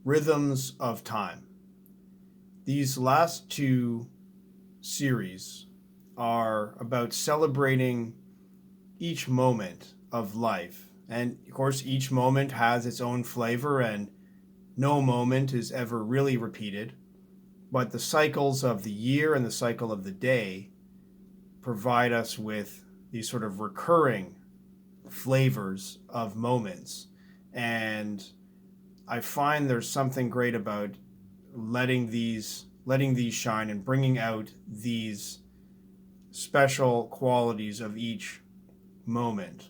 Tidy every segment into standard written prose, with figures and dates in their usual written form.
Rhythms of Time. These last two series are about celebrating each moment of life. And of course, each moment has its own flavor, and no moment is ever really repeated. But the cycles of the year and the cycle of the day provide us with these sort of recurring flavors of moments. And I find there's something great about letting these shine and bringing out these special qualities of each moment.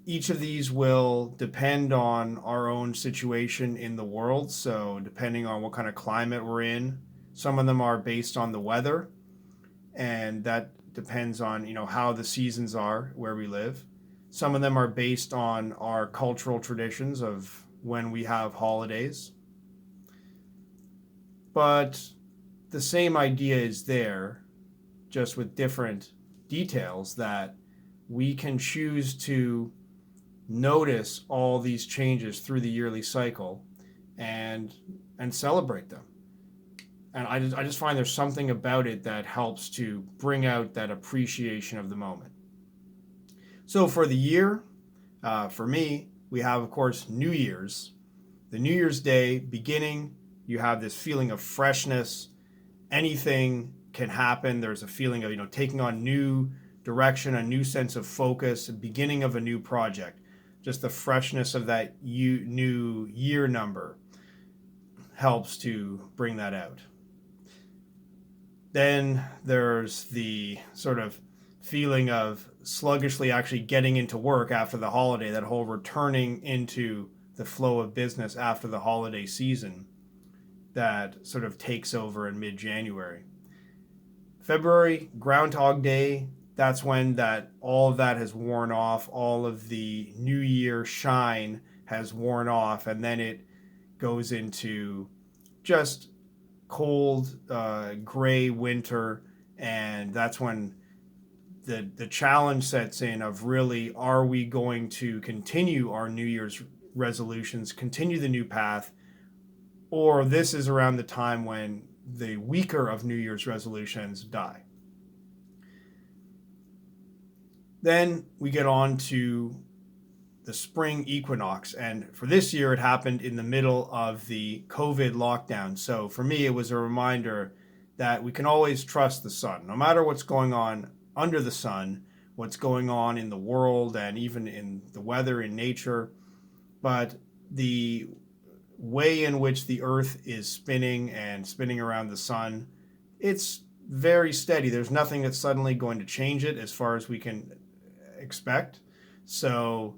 Each of these will depend on our own situation in the world. So, depending on what kind of climate we're in, some of them are based on the weather, and that depends on how the seasons are where we live. Some of them are based on our cultural traditions of when we have holidays. But the same idea is there, just with different details, that we can choose to notice all these changes through the yearly cycle and celebrate them. And I just find there's something about it that helps to bring out that appreciation of the moment. So for the year, for me, we have, of course, New Year's. The New Year's Day beginning, you have this feeling of freshness. Anything can happen. There's a feeling of taking on new direction, a new sense of focus, a beginning of a new project. Just the freshness of that new year number helps to bring that out. Then there's the sort of feeling of sluggishly actually getting into work after the holiday, that whole returning into the flow of business after the holiday season that sort of takes over in mid-January. February, Groundhog Day, that's when all of that has worn off, all of the New Year shine has worn off, and then it goes into just cold, gray winter, and that's when the challenge sets in of really, are we going to continue our New Year's resolutions, continue the new path, or this is around the time when the weaker of New Year's resolutions die. Then we get on to the spring equinox, and for this year it happened in the middle of the COVID lockdown. So for me, it was a reminder that we can always trust the sun, no matter what's going on under the sun, what's going on in the world and even in the weather, in nature. But the way in which the earth is spinning and spinning around the sun, it's very steady. There's nothing that's suddenly going to change it as far as we can expect. So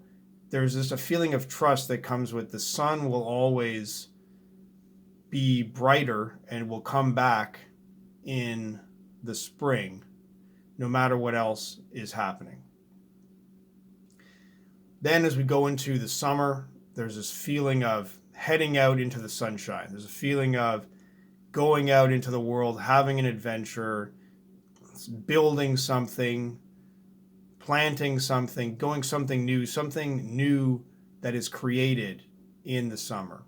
there's just a feeling of trust that comes with the sun will always be brighter and will come back in the spring, no matter what else is happening. Then as we go into the summer, there's this feeling of heading out into the sunshine. There's a feeling of going out into the world, having an adventure, building something, planting something, going something new that is created in the summer.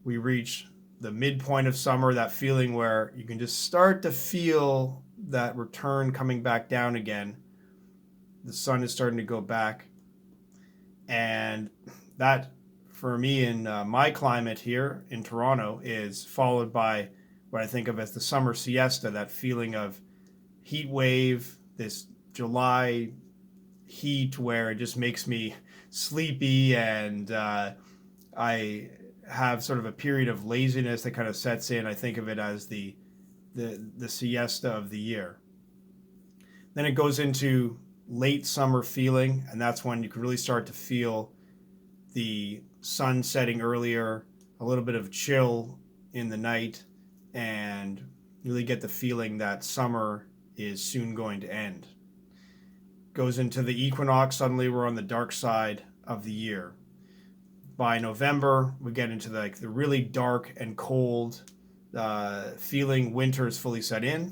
We reach the midpoint of summer, that feeling where you can just start to feel that return coming back down again. The sun is starting to go back. And that, for me, in my climate here in Toronto, is followed by what I think of as the summer siesta, that feeling of heat wave, this July heat where it just makes me sleepy, and I have sort of a period of laziness that kind of sets in. I think of it as the siesta of the year. Then it goes into late summer feeling, and that's when you can really start to feel the sun setting earlier, a little bit of chill in the night, and really get the feeling that summer is soon going to end. Goes into the equinox, suddenly we're on the dark side of the year. By November, we get into the really dark and cold feeling. Winter is fully set in.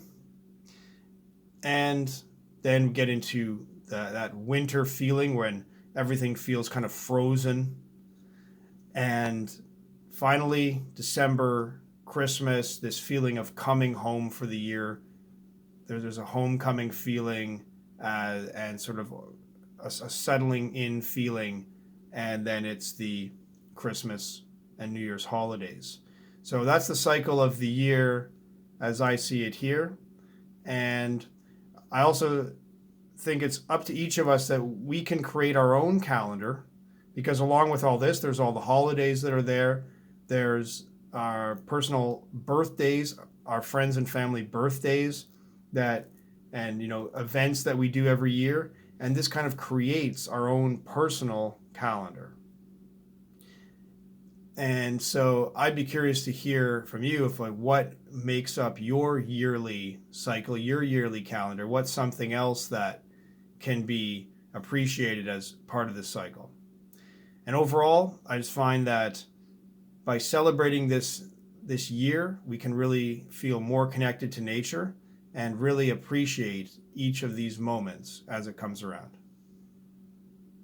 And then get into that winter feeling when everything feels kind of frozen. And finally, December, Christmas, this feeling of coming home for the year. There's a homecoming feeling, and sort of a settling in feeling. And then it's the Christmas and New Year's holidays. So that's the cycle of the year as I see it here. And I also think it's up to each of us that we can create our own calendar, because along with all this, there's all the holidays that are there. There's our personal birthdays, our friends and family birthdays, that, and events that we do every year, and this kind of creates our own personal calendar. And so I'd be curious to hear from you, if like, what makes up your yearly cycle, your yearly calendar. What's something else that can be appreciated as part of this cycle? And overall, I just find that by celebrating this year, we can really feel more connected to nature and really appreciate each of these moments as it comes around.